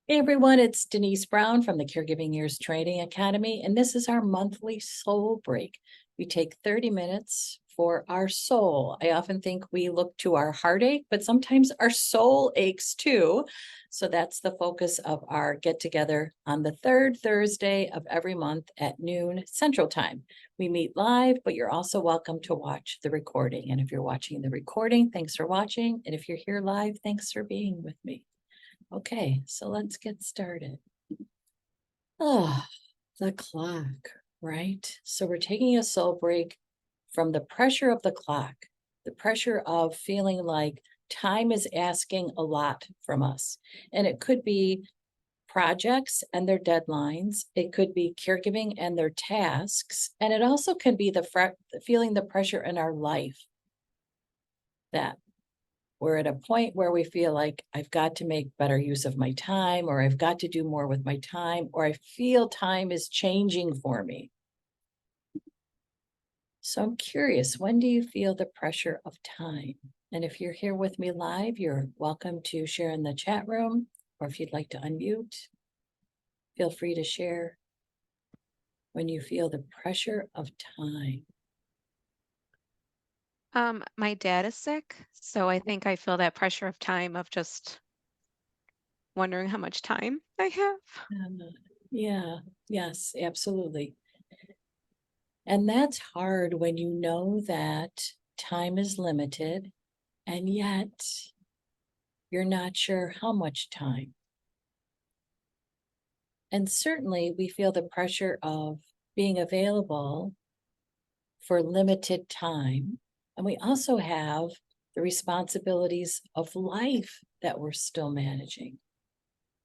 Hey everyone, it's Denise Brown from the Caregiving Years Training Academy, and this is our monthly soul break. We take 30 minutes for our soul. I often think we look to our heartache, but sometimes our soul aches too. So that's the focus of our get together on the third Thursday of every month at noon Central Time. We meet live, but you're also welcome to watch the recording. And if you're watching the recording, thanks for watching. And if you're here live, thanks for being with me. Okay, so let's get started. Oh, the clock, right? So we're taking a soul break from the pressure of the clock, the pressure of feeling like time is asking a lot from us. And it could be projects and their deadlines, it could be caregiving and their tasks, and it also can be the feeling the pressure in our life that we're at a point where we feel like I've got to make better use of my time, or I've got to do more with my time, or I feel time is changing for me. So I'm curious, when do you feel the pressure of time? And if you're here with me live, you're welcome to share in the chat room, or if you'd like to unmute, feel free to share when you feel the pressure of time. My dad is sick, so I think I feel that pressure of time of just wondering how much time I have. Uh, yeah, yes, absolutely. And that's hard when you know that time is limited and yet you're not sure how much time. And certainly we feel the pressure of being available for limited time. And we also have the responsibilities of life that we're still managing.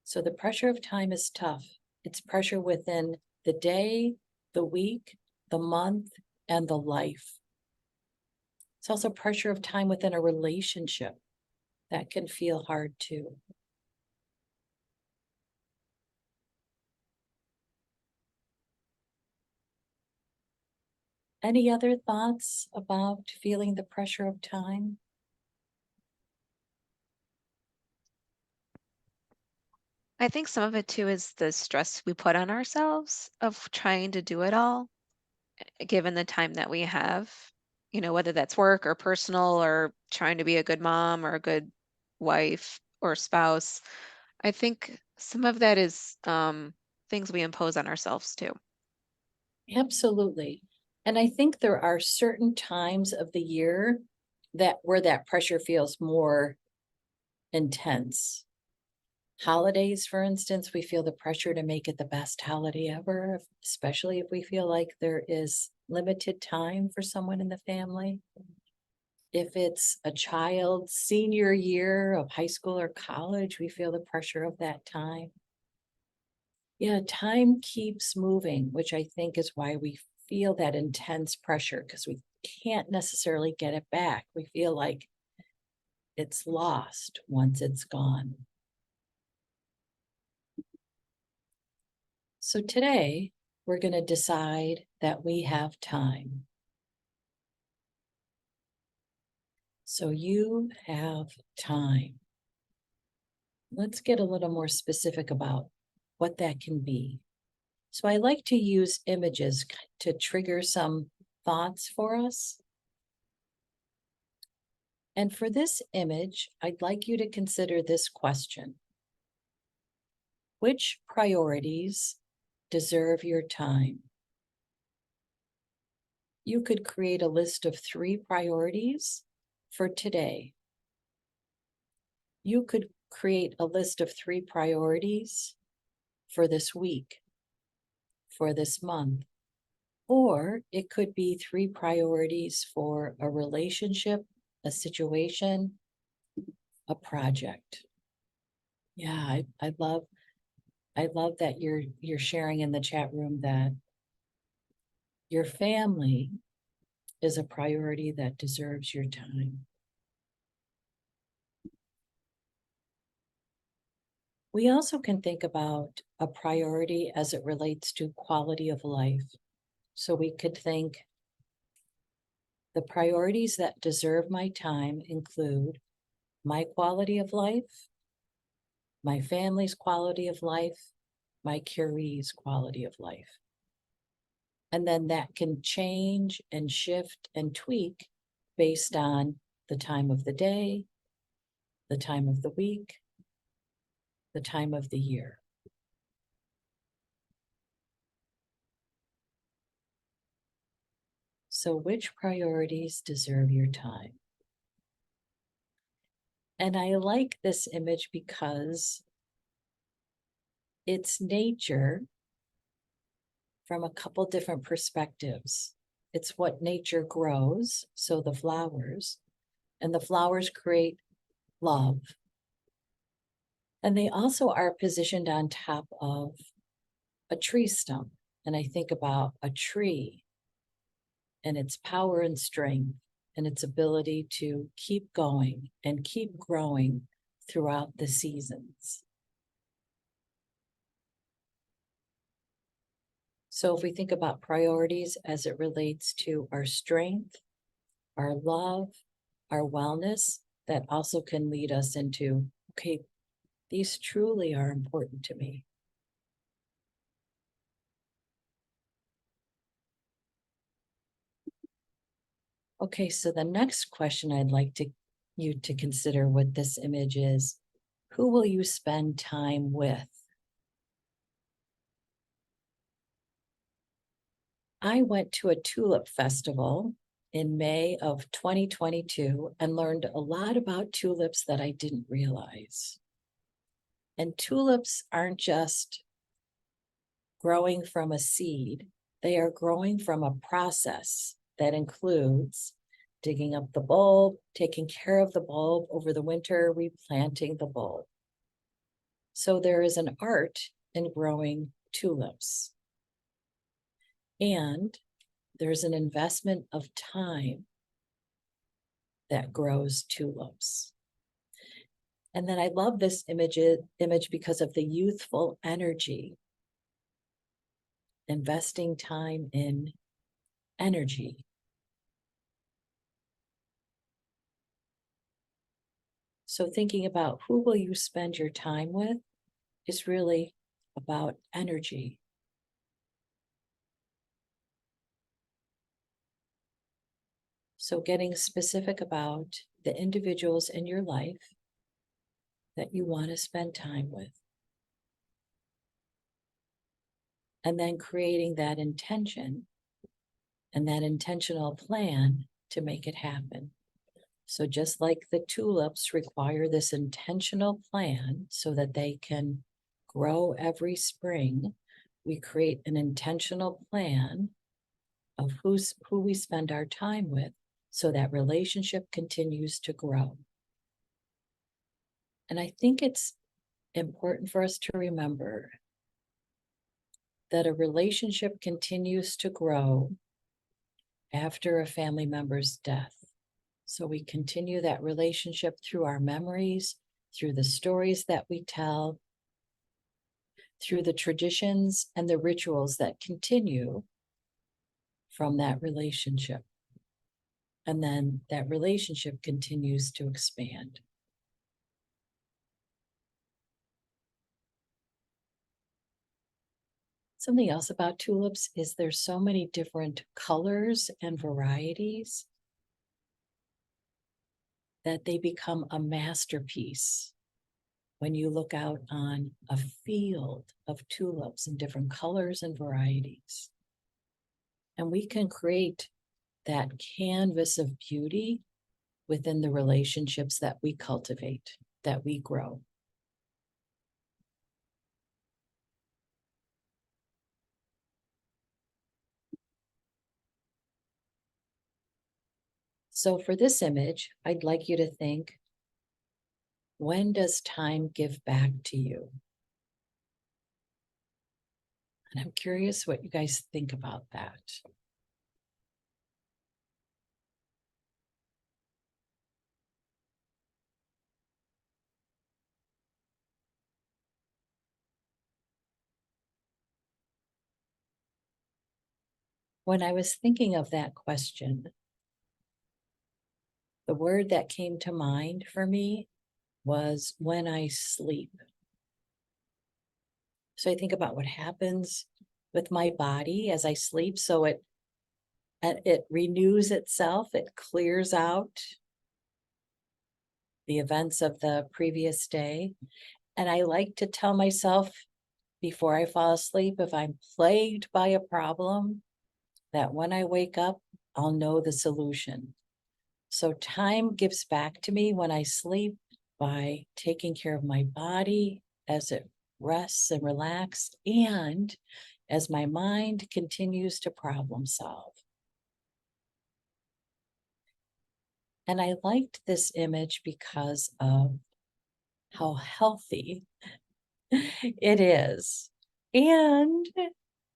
So the pressure of time is tough. It's pressure within the day, the week, the month, and the life. It's also pressure of time within a relationship that can feel hard too. Any other thoughts about feeling the pressure of time? I think some of it too is the stress we put on ourselves of trying to do it all, given the time that we have, whether that's work or personal or trying to be a good mom or a good wife or spouse. I think some of that is things we impose on ourselves too. Absolutely. And I think there are certain times of the year that where that pressure feels more intense. Holidays, for instance, we feel the pressure to make it the best holiday ever, especially if we feel like there is limited time for someone in the family. If it's a child's senior year of high school or college, we feel the pressure of that time. Yeah, time keeps moving, which I think is why we feel that intense pressure because we can't necessarily get it back. We feel like it's lost once it's gone. So today, we're going to decide that we have time. So you have time. Let's get a little more specific about what that can be. So I like to use images to trigger some thoughts for us. And for this image, I'd like you to consider this question. Which priorities deserve your time? You could create a list of 3 priorities for today. You could create a list of 3 priorities for this week, for this month, or it could be 3 priorities for a relationship, a situation, a project. Yeah, I love that you're sharing in the chat room that your family is a priority that deserves your time. We also can think about a priority as it relates to quality of life. So we could think the priorities that deserve my time include my quality of life, my family's quality of life, my curee's quality of life. And then that can change and shift and tweak based on the time of the day, the time of the week, the time of the year. So, which priorities deserve your time? And I like this image because it's nature from a couple different perspectives. It's what nature grows, so the flowers, and the flowers create love. And they also are positioned on top of a tree stump. And I think about a tree and its power and strength and its ability to keep going and keep growing throughout the seasons. So if we think about priorities as it relates to our strength, our love, our wellness, that also can lead us into, okay, these truly are important to me. Okay, so the next question I'd like you to consider with this image is, who will you spend time with? I went to a tulip festival in May of 2022 and learned a lot about tulips that I didn't realize. And tulips aren't just growing from a seed, they are growing from a process that includes digging up the bulb, taking care of the bulb over the winter, replanting the bulb. So there is an art in growing tulips. And there's an investment of time that grows tulips. And then I love this image because of the youthful energy, investing time in energy. So thinking about who will you spend your time with is really about energy. So getting specific about the individuals in your life that you want to spend time with. And then creating that intention and that intentional plan to make it happen. So just like the tulips require this intentional plan so that they can grow every spring, we create an intentional plan of who we spend our time with so that relationship continues to grow. And I think it's important for us to remember that a relationship continues to grow after a family member's death. So we continue that relationship through our memories, through the stories that we tell, through the traditions and the rituals that continue from that relationship. And then that relationship continues to expand. Something else about tulips is there's so many different colors and varieties that they become a masterpiece when you look out on a field of tulips in different colors and varieties. And we can create that canvas of beauty within the relationships that we cultivate, that we grow. So for this image, I'd like you to think, when does time give back to you? And I'm curious what you guys think about that. When I was thinking of that question, the word that came to mind for me was when I sleep. So I think about what happens with my body as I sleep. So it renews itself, it clears out the events of the previous day. And I like to tell myself before I fall asleep, if I'm plagued by a problem, that when I wake up, I'll know the solution. So time gives back to me when I sleep by taking care of my body as it rests and relaxes, and as my mind continues to problem solve. And I liked this image because of how healthy it is. And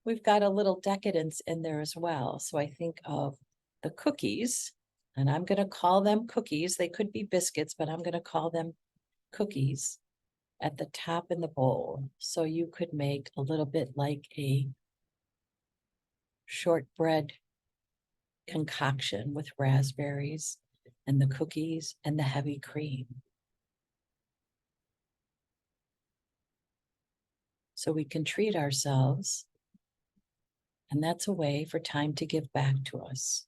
we've got a little decadence in there as well. So I think of the cookies, and I'm going to call them cookies. They could be biscuits, but I'm going to call them cookies at the top in the bowl. So you could make a little bit like a shortbread concoction with raspberries and the cookies and the heavy cream. So we can treat ourselves, and that's a way for time to give back to us.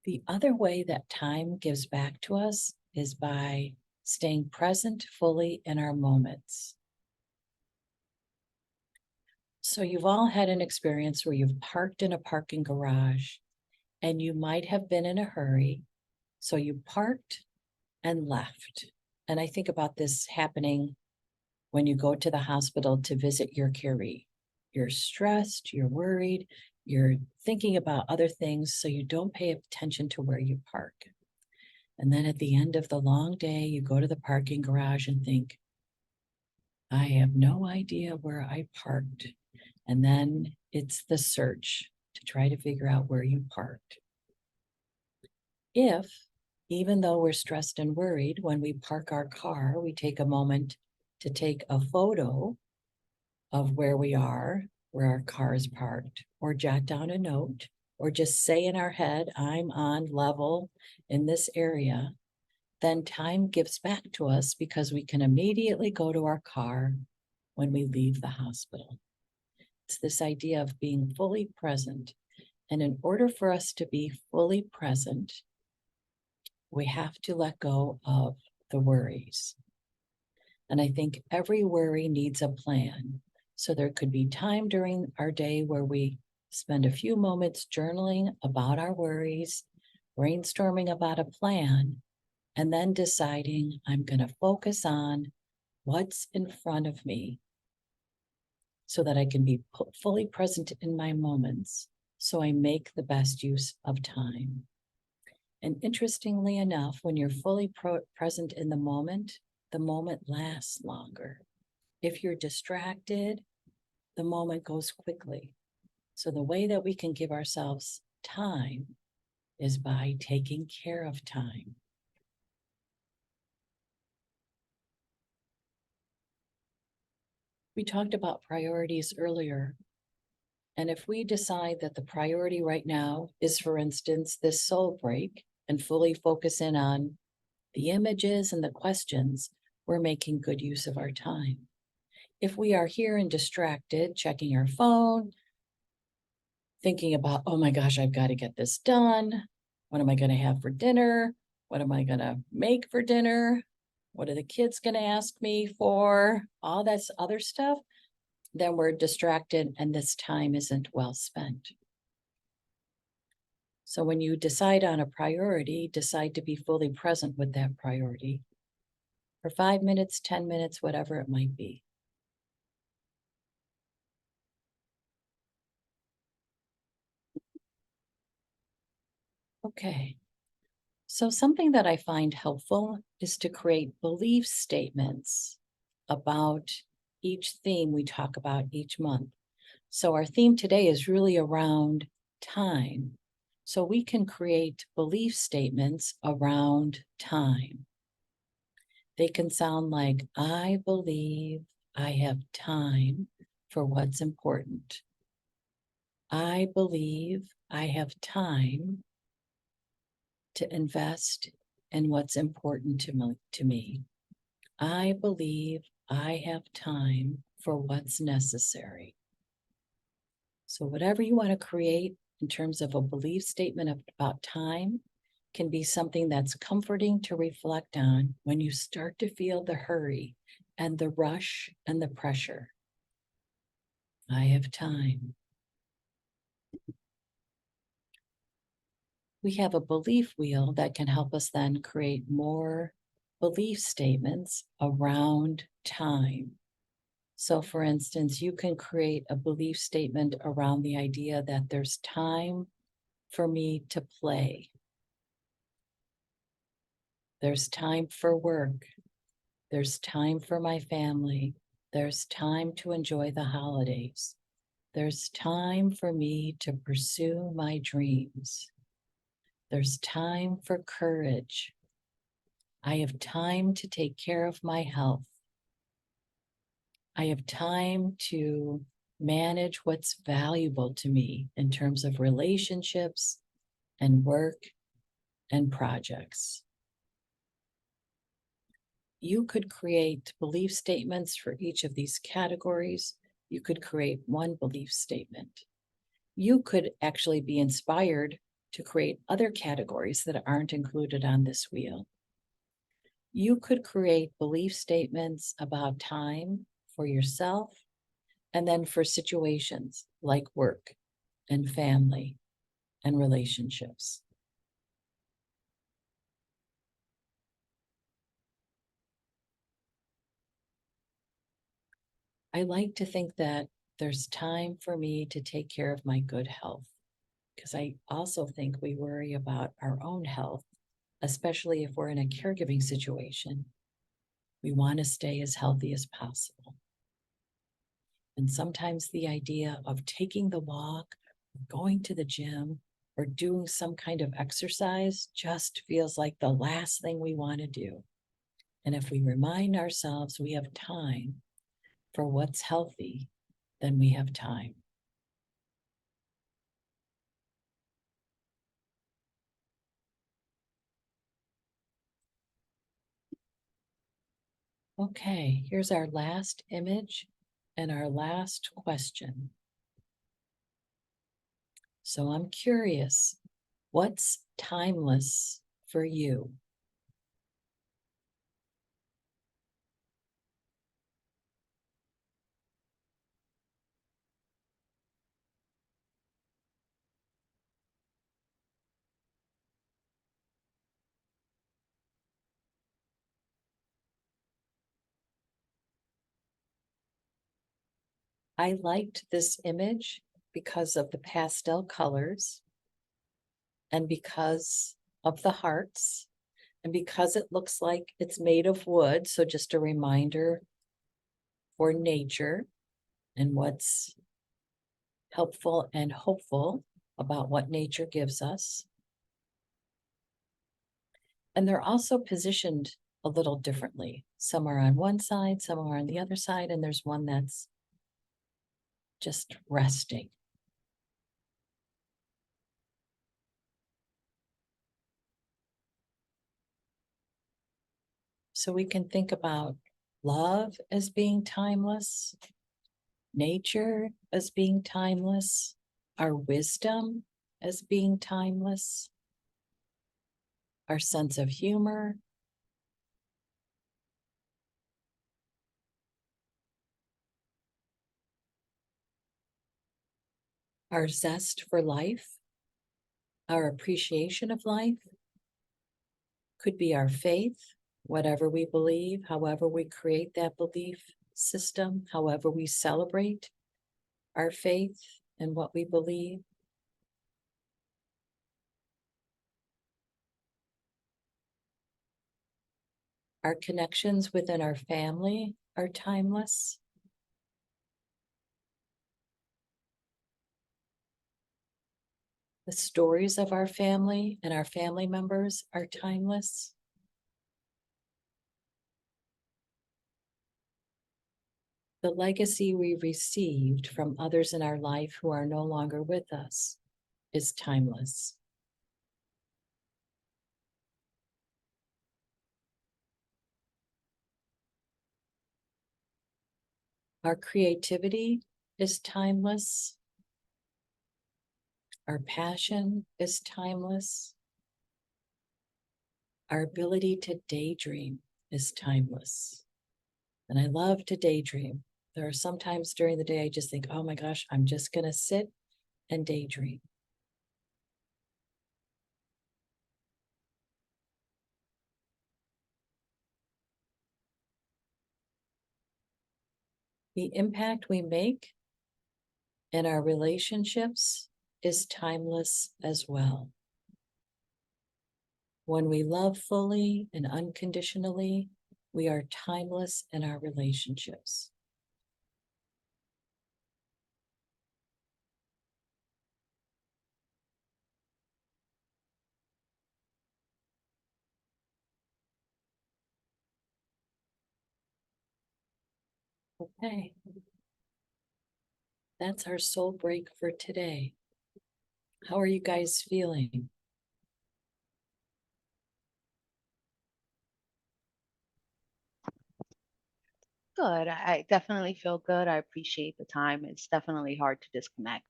The other way that time gives back to us is by staying present fully in our moments. So you've all had an experience where you've parked in a parking garage and you might have been in a hurry. So you parked and left. And I think about this happening when you go to the hospital to visit your caree. You're stressed, you're worried, you're thinking about other things, so you don't pay attention to where you park. And then at the end of the long day, you go to the parking garage and think, I have no idea where I parked. And then it's the search to try to figure out where you parked. If, even though we're stressed and worried, when we park our car, we take a moment to take a photo of where we are, where our car is parked, or jot down a note, or just say in our head, I'm on level in this area, then time gives back to us because we can immediately go to our car when we leave the hospital. It's this idea of being fully present. And in order for us to be fully present, we have to let go of the worries. And I think every worry needs a plan. So there could be time during our day where we spend a few moments journaling about our worries, brainstorming about a plan, and then deciding I'm going to focus on what's in front of me so that I can be fully present in my moments. So I make the best use of time. And interestingly enough, when you're fully present in the moment lasts longer. If you're distracted, the moment goes quickly. So the way that we can give ourselves time is by taking care of time. We talked about priorities earlier. And if we decide that the priority right now is, for instance, this soul break and fully focus in on the images and the questions, we're making good use of our time. If we are here and distracted, checking our phone, thinking about, oh my gosh, I've got to get this done. What am I going to have for dinner? What am I going to make for dinner? What are the kids going to ask me for? All that other stuff. Then we're distracted and this time isn't well spent. So when you decide on a priority, decide to be fully present with that priority for 5 minutes, 10 minutes, whatever it might be. Okay. So something that I find helpful is to create belief statements about each theme we talk about each month. So our theme today is really around time. So we can create belief statements around time. They can sound like, I believe I have time for what's important. I believe I have time to invest in what's important to me. I believe I have time for what's necessary. So, whatever you want to create in terms of a belief statement about time can be something that's comforting to reflect on when you start to feel the hurry and the rush and the pressure. I have time. We have a belief wheel that can help us then create more belief statements around time. So, for instance, you can create a belief statement around the idea that there's time for me to play, there's time for work, there's time for my family, there's time to enjoy the holidays, there's time for me to pursue my dreams, there's time for courage. I have time to take care of my health. I have time to manage what's valuable to me in terms of relationships and work and projects. You could create belief statements for each of these categories. You could create one belief statement. You could actually be inspired to create other categories that aren't included on this wheel. You could create belief statements about time for yourself and then for situations like work and family and relationships. I like to think that there's time for me to take care of my good health because I also think we worry about our own health, especially if we're in a caregiving situation. We want to stay as healthy as possible. And sometimes the idea of taking the walk, going to the gym, or doing some kind of exercise just feels like the last thing we want to do. And if we remind ourselves we have time for what's healthy, then we have time. Okay, here's our last image and our last question. So I'm curious, what's timeless for you? I liked this image because of the pastel colors and because of the hearts and because it looks like it's made of wood. So just a reminder for nature and what's helpful and hopeful about what nature gives us. And they're also positioned a little differently. Some are on one side, some are on the other side, and there's one that's just resting. So we can think about love as being timeless, nature as being timeless, our wisdom as being timeless, our sense of humor, our zest for life, our appreciation of life, could be our faith, whatever we believe, however we create that belief system, however we celebrate our faith and what we believe. Our connections within our family are timeless. The stories of our family and our family members are timeless. The legacy we received from others in our life who are no longer with us is timeless. Our creativity is timeless. Our passion is timeless. Our ability to daydream is timeless. And I love to daydream. There are some times during the day I just think, oh my gosh, I'm just going to sit and daydream. The impact we make in our relationships is timeless as well. When we love fully and unconditionally, we are timeless in our relationships. Okay. That's our soul break for today. How are you guys feeling? Good. I definitely feel good. I appreciate the time. It's definitely hard to disconnect.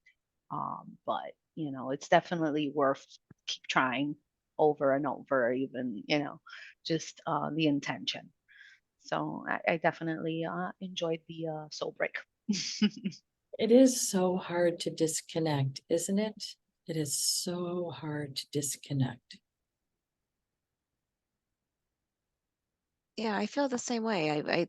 But it's definitely worth keep trying over and over, even, just the intention. So I definitely enjoyed the soul break. It is so hard to disconnect, isn't it? It is so hard to disconnect. Yeah, I feel the same way.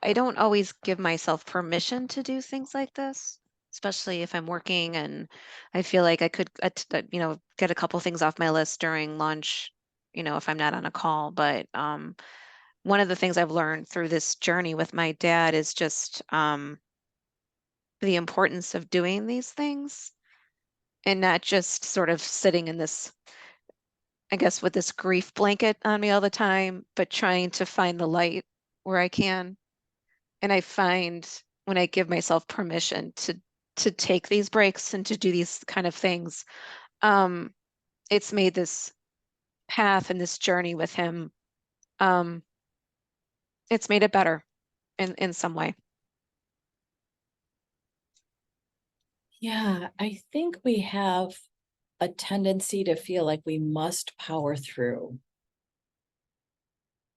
I don't always give myself permission to do things like this, especially if I'm working and I feel like I could, get a couple things off my list during lunch, if I'm not on a call. But one of the things I've learned through this journey with my dad is just the importance of doing these things and not just sort of sitting in this, I guess, with this grief blanket on me all the time, but trying to find the light where I can. And I find when I give myself permission to take these breaks and to do these kind of things, um, it's made this path and this journey with him, um, it's made it better in some way. Yeah, I think we have a tendency to feel like we must power through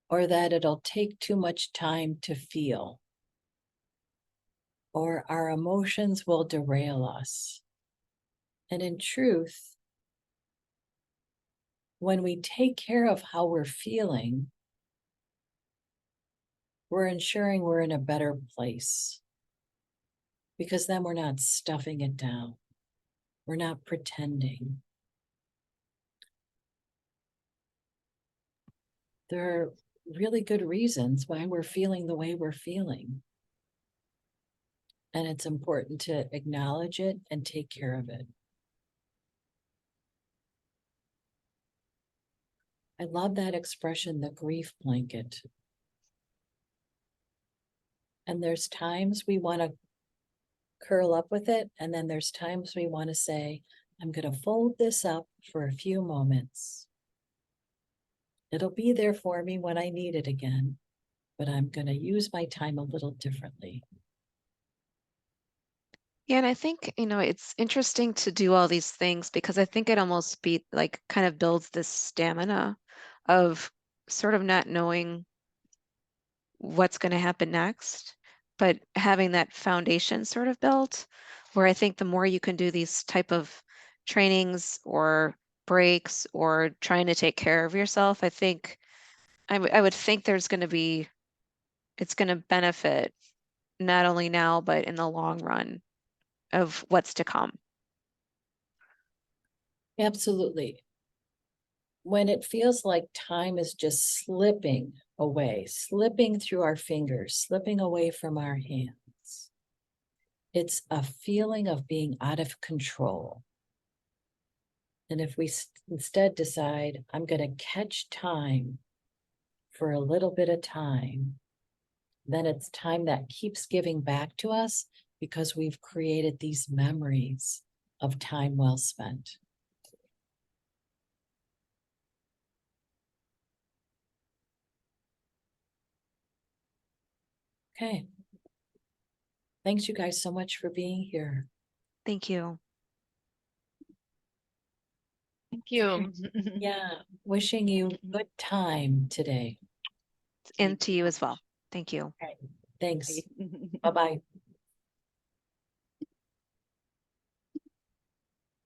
or that it'll take too much time to feel or our emotions will derail us. And in truth, when we take care of how we're feeling, we're ensuring we're in a better place because then we're not stuffing it down. We're not pretending. There are really good reasons why we're feeling the way we're feeling. And it's important to acknowledge it and take care of it. I love that expression, the grief blanket. And there's times we want to curl up with it, and then there's times we want to say, I'm going to fold this up for a few moments. It'll be there for me when I need it again, but I'm going to use my time a little differently. Yeah, and I think, it's interesting to do all these things because I think it almost be like kind of builds this stamina of sort of not knowing what's going to happen next, but having that foundation sort of built, where I think the more you can do these type of trainings or breaks or trying to take care of yourself, I think I would think there's going to be it's going to benefit not only now but in the long run of what's to come. Absolutely. When it feels like time is just slipping away, slipping through our fingers, slipping away from our hands, it's a feeling of being out of control. And if we instead decide, I'm going to catch time for a little bit of time, then it's time that keeps giving back to us because we've created these memories of time well spent. Okay. Thanks you guys so much for being here. Thank you. Thank you. Yeah, wishing you good time today. And to you as well. Thank you. Thanks. Bye. Bye-bye.